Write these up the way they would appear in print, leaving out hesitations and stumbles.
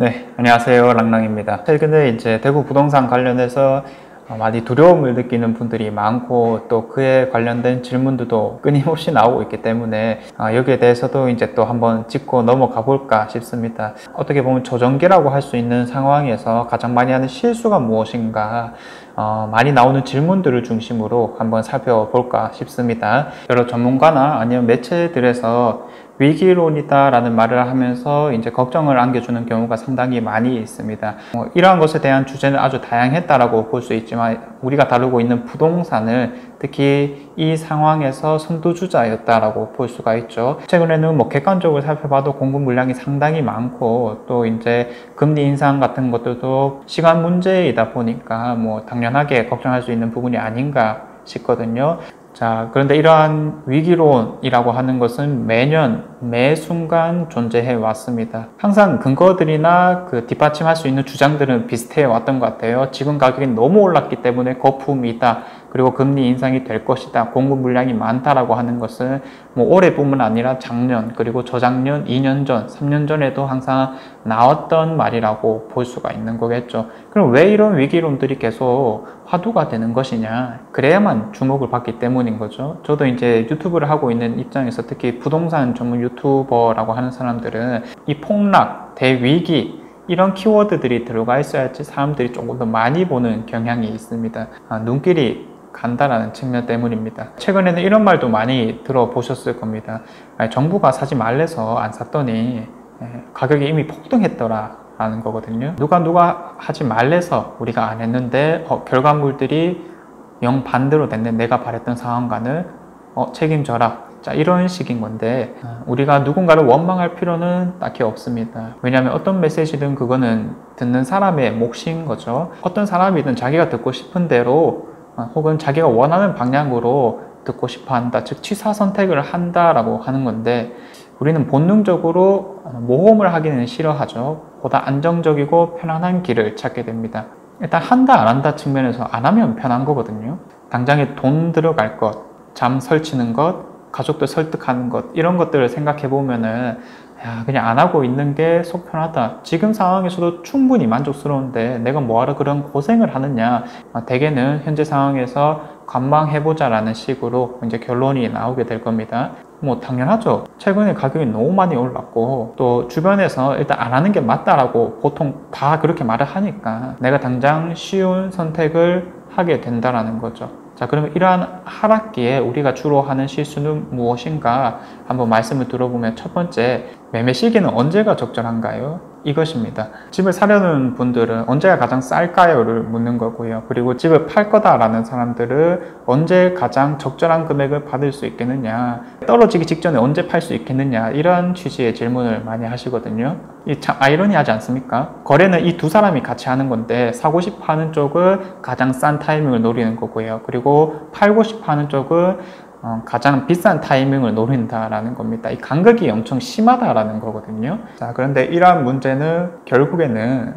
네, 안녕하세요. 랑랑입니다. 최근에 이제 대구 부동산 관련해서 많이 두려움을 느끼는 분들이 많고 또 그에 관련된 질문들도 끊임없이 나오고 있기 때문에 여기에 대해서도 이제 또 한번 짚고 넘어가 볼까 싶습니다. 어떻게 보면 조정기라고 할 수 있는 상황에서 가장 많이 하는 실수가 무엇인가 많이 나오는 질문들을 중심으로 한번 살펴볼까 싶습니다. 여러 전문가나 아니면 매체들에서 위기론이다 라는 말을 하면서 이제 걱정을 안겨주는 경우가 상당히 많이 있습니다. 이러한 것에 대한 주제는 아주 다양했다라고 볼 수 있지만 우리가 다루고 있는 부동산을 특히 이 상황에서 선두주자였다라고 볼 수가 있죠. 최근에는 객관적으로 살펴봐도 공급 물량이 상당히 많고 또 이제 금리 인상 같은 것들도 시간 문제이다 보니까 당연하게 걱정할 수 있는 부분이 아닌가 싶거든요. 자, 그런데 이러한 위기론이라고 하는 것은 매년, 매 순간 존재해 왔습니다. 항상 근거들이나 뒷받침할 수 있는 주장들은 비슷해 왔던 것 같아요. 지금 가격이 너무 올랐기 때문에 거품이다. 그리고 금리 인상이 될 것이다. 공급 물량이 많다라고 하는 것은 올해뿐만 아니라 작년, 그리고 저작년, 2년 전, 3년 전에도 항상 나왔던 말이라고 볼 수가 있는 거겠죠. 그럼 왜 이런 위기론들이 계속 화두가 되는 것이냐? 그래야만 주목을 받기 때문인 거죠. 저도 이제 유튜브를 하고 있는 입장에서 특히 부동산 전문 유튜버라고 하는 사람들은 이 폭락, 대위기 이런 키워드들이 들어가 있어야지 사람들이 조금 더 많이 보는 경향이 있습니다. 눈길이 간다라는 측면 때문입니다. 최근에는 이런 말도 많이 들어보셨을 겁니다. 정부가 사지 말래서 안 샀더니 가격이 이미 폭등했더라 라는 거거든요. 누가 하지 말래서 우리가 안 했는데 결과물들이 영반대로 됐네. 내가 바랬던 상황과는 책임져라. 자, 이런 식인 건데 우리가 누군가를 원망할 필요는 딱히 없습니다. 왜냐하면 어떤 메시지든 그거는 듣는 사람의 몫인 거죠. 어떤 사람이든 자기가 듣고 싶은 대로 혹은 자기가 원하는 방향으로 듣고 싶어 한다. 즉 취사 선택을 한다라고 하는 건데 우리는 본능적으로 모험을 하기는 싫어하죠. 보다 안정적이고 편안한 길을 찾게 됩니다. 일단 한다 안 한다 측면에서 안 하면 편한 거거든요. 당장에 돈 들어갈 것, 잠 설치는 것, 가족들 설득하는 것 이런 것들을 생각해 보면은 그냥 안 하고 있는 게 속 편하다. 지금 상황에서도 충분히 만족스러운데 내가 뭐하러 그런 고생을 하느냐. 대개는 현재 상황에서 관망해보자 라는 식으로 이제 결론이 나오게 될 겁니다. 당연하죠. 최근에 가격이 너무 많이 올랐고 또 주변에서 일단 안 하는 게 맞다라고 보통 다 그렇게 말을 하니까 내가 당장 쉬운 선택을 하게 된다라는 거죠. 자, 그러면 이러한 하락기에 우리가 주로 하는 실수는 무엇인가 한번 말씀을 들어보면 첫 번째, 매매 시기는 언제가 적절한가요? 이것입니다. 집을 사려는 분들은 언제가 가장 쌀까요?를 묻는 거고요. 그리고 집을 팔 거다라는 사람들은 언제 가장 적절한 금액을 받을 수 있겠느냐, 떨어지기 직전에 언제 팔 수 있겠느냐, 이런 취지의 질문을 많이 하시거든요. 이 참 아이러니하지 않습니까? 거래는 이 두 사람이 같이 하는 건데 사고 싶어 하는 쪽은 가장 싼 타이밍을 노리는 거고요. 그리고 팔고 싶어 하는 쪽은 가장 비싼 타이밍을 노린다라는 겁니다. 이 간극이 엄청 심하다라는 거거든요. 자, 그런데 이러한 문제는 결국에는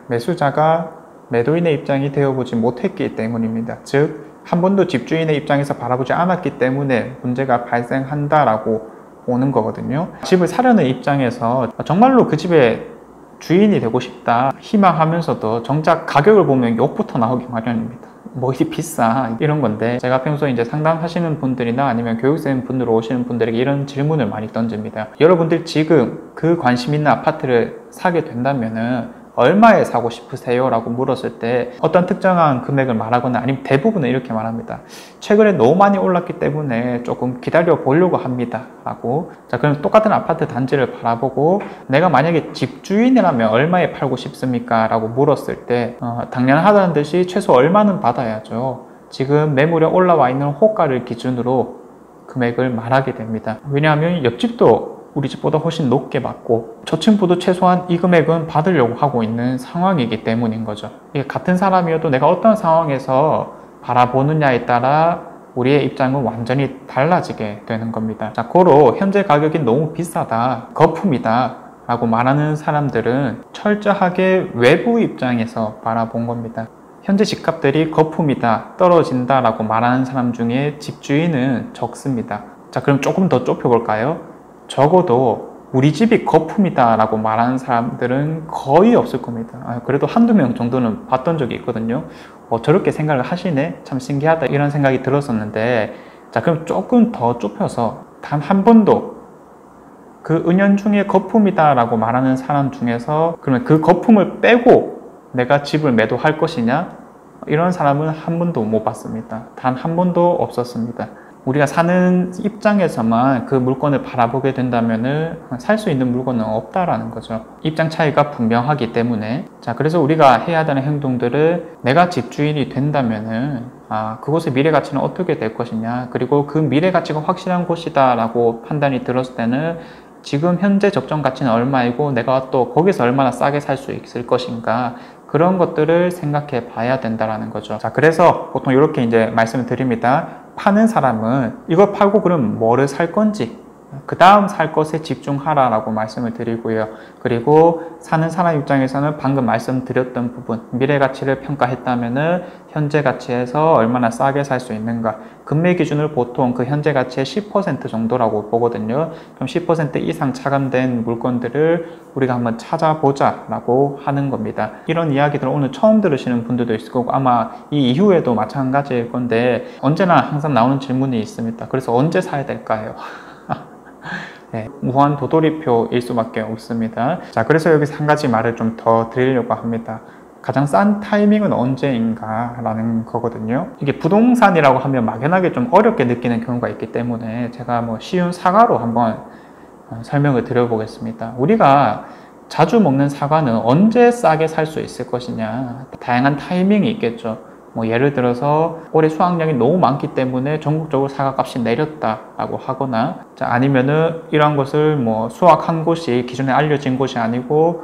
매수자가 매도인의 입장이 되어보지 못했기 때문입니다. 즉, 한 번도 집주인의 입장에서 바라보지 않았기 때문에 문제가 발생한다라고 오는 거거든요. 집을 사려는 입장에서 정말로 그 집의 주인이 되고 싶다 희망하면서도 정작 가격을 보면 욕부터 나오기 마련입니다. 이게 비싸 이런 건데, 제가 평소에 이제 상담하시는 분들이나 아니면 교육생 분들 오시는 분들에게 이런 질문을 많이 던집니다. 여러분들 지금 그 관심 있는 아파트를 사게 된다면은 얼마에 사고 싶으세요? 라고 물었을 때 어떤 특정한 금액을 말하거나 아니면 대부분은 이렇게 말합니다. 최근에 너무 많이 올랐기 때문에 조금 기다려 보려고 합니다 라고. 자, 그럼 똑같은 아파트 단지를 바라보고 내가 만약에 집주인이라면 얼마에 팔고 싶습니까? 라고 물었을 때 당연하다는 듯이 최소 얼마는 받아야죠. 지금 매물에 올라와 있는 호가를 기준으로 금액을 말하게 됩니다. 왜냐하면 옆집도 우리 집보다 훨씬 높게 받고 저층부도 최소한 이 금액은 받으려고 하고 있는 상황이기 때문인 거죠. 이게 같은 사람이어도 내가 어떤 상황에서 바라보느냐에 따라 우리의 입장은 완전히 달라지게 되는 겁니다. 자, 고로 현재 가격이 너무 비싸다, 거품이다 라고 말하는 사람들은 철저하게 외부 입장에서 바라본 겁니다. 현재 집값들이 거품이다, 떨어진다 라고 말하는 사람 중에 집주인은 적습니다. 자, 그럼 조금 더 좁혀볼까요? 적어도 우리 집이 거품이다 라고 말하는 사람들은 거의 없을 겁니다. 그래도 한두 명 정도는 봤던 적이 있거든요. 저렇게 생각을 하시네? 참 신기하다 이런 생각이 들었었는데, 자, 그럼 조금 더 좁혀서 단 한 번도 그 은연중에 거품이다 라고 말하는 사람 중에서 그러면 그 거품을 빼고 내가 집을 매도할 것이냐? 이런 사람은 한 번도 못 봤습니다. 단 한 번도 없었습니다. 우리가 사는 입장에서만 그 물건을 바라보게 된다면 살 수 있는 물건은 없다라는 거죠. 입장 차이가 분명하기 때문에. 자, 그래서 우리가 해야 되는 행동들을 내가 집주인이 된다면은 그곳의 미래 가치는 어떻게 될 것이냐, 그리고 그 미래 가치가 확실한 곳이다 라고 판단이 들었을 때는 지금 현재 적정 가치는 얼마이고 내가 또 거기서 얼마나 싸게 살 수 있을 것인가, 그런 것들을 생각해 봐야 된다라는 거죠. 자, 그래서 보통 이렇게 이제 말씀을 드립니다. 파는 사람은 이거 팔고 그럼 뭐를 살 건지, 그 다음 살 것에 집중하라 라고 말씀을 드리고요. 그리고 사는 사람 입장에서는 방금 말씀드렸던 부분, 미래 가치를 평가했다면은 현재 가치에서 얼마나 싸게 살 수 있는가, 금매 기준을 보통 그 현재 가치의 10% 정도라고 보거든요. 그럼 10% 이상 차감된 물건들을 우리가 한번 찾아보자 라고 하는 겁니다. 이런 이야기들을 오늘 처음 들으시는 분들도 있을 거고 아마 이 이후에도 마찬가지일 건데, 언제나 항상 나오는 질문이 있습니다. 그래서 언제 사야 될까요? 네, 무한 도돌이표일 수밖에 없습니다. 자, 그래서 여기서 한 가지 말을 좀 더 드리려고 합니다. 가장 싼 타이밍은 언제인가 라는 거거든요. 이게 부동산이라고 하면 막연하게 좀 어렵게 느끼는 경우가 있기 때문에 제가 뭐 쉬운 사과로 한번 설명을 드려보겠습니다. 우리가 자주 먹는 사과는 언제 싸게 살 수 있을 것이냐, 다양한 타이밍이 있겠죠. 뭐 예를 들어서 올해 수확량이 너무 많기 때문에 전국적으로 사과값이 내렸다라고 하거나, 자, 아니면은 이런 것을 뭐 수확한 곳이 기존에 알려진 곳이 아니고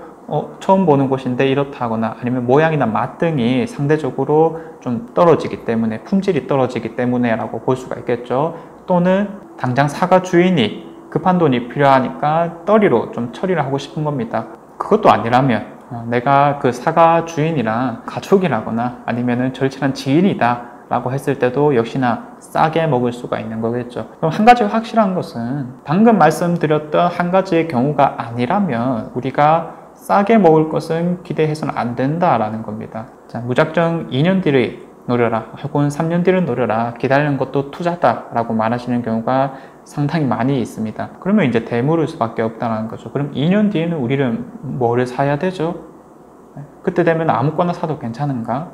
처음 보는 곳인데 이렇다 하거나, 아니면 모양이나 맛 등이 상대적으로 좀 떨어지기 때문에, 품질이 떨어지기 때문에 라고 볼 수가 있겠죠. 또는 당장 사과 주인이 급한 돈이 필요하니까 떨이로 좀 처리를 하고 싶은 겁니다. 그것도 아니라면 내가 그 사과 주인이랑 가족이라거나 아니면은 절친한 지인이다 라고 했을 때도 역시나 싸게 먹을 수가 있는 거겠죠. 그럼 한 가지 확실한 것은 방금 말씀드렸던 한 가지의 경우가 아니라면 우리가 싸게 먹을 것은 기대해서는 안 된다라는 겁니다. 자, 무작정 2년 뒤를 노려라 혹은 3년 뒤를 노려라, 기다리는 것도 투자다 라고 말하시는 경우가 상당히 많이 있습니다. 그러면 이제 대물을 수밖에 없다는 거죠. 그럼 2년 뒤에는 우리는 뭐를 사야 되죠? 그때 되면 아무거나 사도 괜찮은가?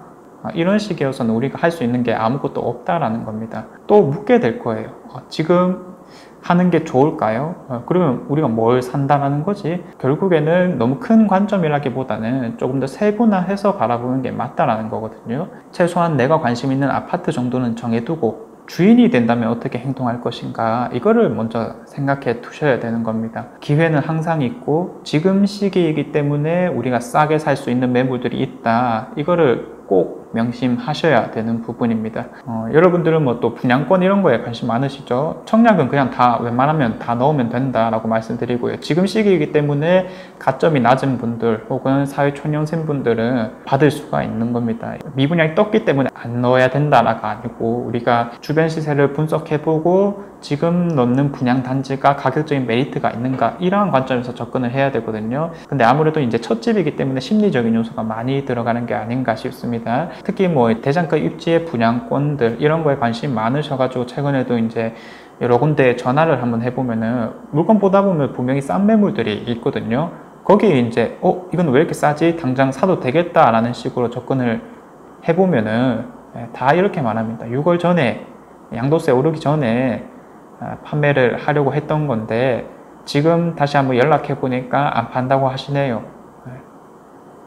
이런 식이어서는 우리가 할 수 있는 게 아무것도 없다라는 겁니다. 또 묻게 될 거예요. 지금 하는 게 좋을까요? 그러면 우리가 뭘 산다라는 거지? 결국에는 너무 큰 관점이라기보다는 조금 더 세분화해서 바라보는 게 맞다라는 거거든요. 최소한 내가 관심 있는 아파트 정도는 정해두고 주인이 된다면 어떻게 행동할 것인가, 이거를 먼저 생각해 두셔야 되는 겁니다. 기회는 항상 있고 지금 시기이기 때문에 우리가 싸게 살 수 있는 매물들이 있다, 이거를 꼭 명심하셔야 되는 부분입니다. 여러분들은 뭐 또 분양권 이런 거에 관심 많으시죠? 청약은 그냥 다 웬만하면 다 넣으면 된다라고 말씀드리고요. 지금 시기이기 때문에 가점이 낮은 분들 혹은 사회초년생 분들은 받을 수가 있는 겁니다. 미분양이 떴기 때문에 안 넣어야 된다가 아니고 우리가 주변 시세를 분석해보고 지금 넣는 분양 단지가 가격적인 메리트가 있는가, 이러한 관점에서 접근을 해야 되거든요. 근데 아무래도 이제 첫 집이기 때문에 심리적인 요소가 많이 들어가는 게 아닌가 싶습니다. 특히 뭐 대장가 입지의 분양권들 이런 거에 관심 많으셔가지고 최근에도 이제 여러 군데 전화를 한번 해보면은 물건 보다 보면 분명히 싼 매물들이 있거든요. 거기에 이제 이건 왜 이렇게 싸지? 당장 사도 되겠다라는 식으로 접근을 해보면은 다 이렇게 말합니다. 6월 전에 양도세 오르기 전에 판매를 하려고 했던 건데 지금 다시 한번 연락해 보니까 안 판다고 하시네요.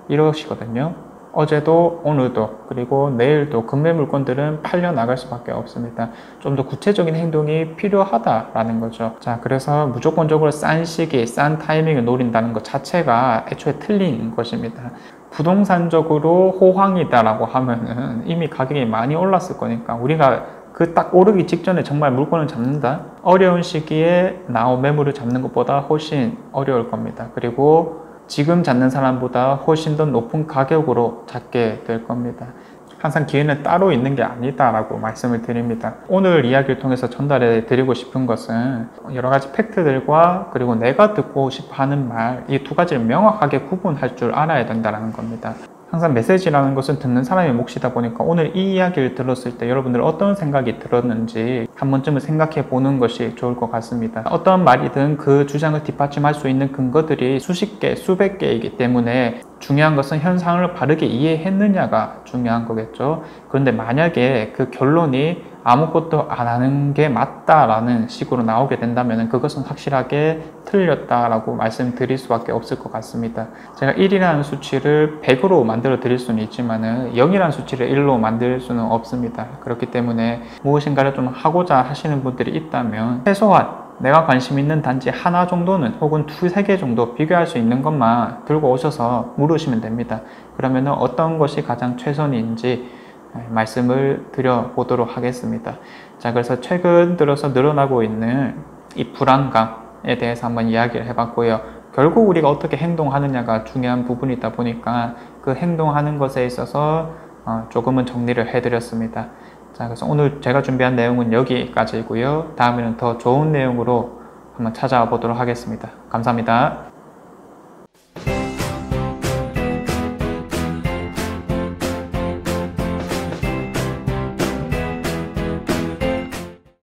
이러시거든요. 어제도 오늘도 그리고 내일도 금매 물건들은 팔려 나갈 수밖에 없습니다. 좀 더 구체적인 행동이 필요하다라는 거죠. 자, 그래서 무조건적으로 싼 시기, 싼 타이밍을 노린다는 것 자체가 애초에 틀린 것입니다. 부동산적으로 호황이다라고 하면은 이미 가격이 많이 올랐을 거니까 우리가 그 딱 오르기 직전에 정말 물건을 잡는다? 어려운 시기에 나온 매물을 잡는 것보다 훨씬 어려울 겁니다. 그리고 지금 잡는 사람보다 훨씬 더 높은 가격으로 잡게 될 겁니다. 항상 기회는 따로 있는 게 아니다라고 말씀을 드립니다. 오늘 이야기를 통해서 전달해 드리고 싶은 것은 여러 가지 팩트들과 그리고 내가 듣고 싶어 하는 말, 이 두 가지를 명확하게 구분할 줄 알아야 된다는 겁니다. 항상 메시지라는 것은 듣는 사람의 몫이다 보니까 오늘 이 이야기를 들었을 때 여러분들 어떤 생각이 들었는지 한 번쯤은 생각해 보는 것이 좋을 것 같습니다. 어떤 말이든 그 주장을 뒷받침할 수 있는 근거들이 수십 개, 수백 개이기 때문에 중요한 것은 현상을 바르게 이해했느냐가 중요한 거겠죠. 그런데 만약에 그 결론이 아무것도 안 하는 게 맞다라는 식으로 나오게 된다면 그것은 확실하게 틀렸다라고 말씀드릴 수밖에 없을 것 같습니다. 제가 1이라는 수치를 100으로 만들어 드릴 수는 있지만 0이라는 수치를 1로 만들 수는 없습니다. 그렇기 때문에 무엇인가를 좀 하고자 하시는 분들이 있다면 최소한 내가 관심 있는 단지 하나 정도는 혹은 두세 개 정도 비교할 수 있는 것만 들고 오셔서 물으시면 됩니다. 그러면 어떤 것이 가장 최선인지 말씀을 드려보도록 하겠습니다. 자, 그래서 최근 들어서 늘어나고 있는 이 불안감에 대해서 한번 이야기를 해봤고요. 결국 우리가 어떻게 행동하느냐가 중요한 부분이다 보니까 그 행동하는 것에 있어서 조금은 정리를 해드렸습니다. 자, 그래서 오늘 제가 준비한 내용은 여기까지고요. 다음에는 더 좋은 내용으로 한번 찾아와 보도록 하겠습니다. 감사합니다.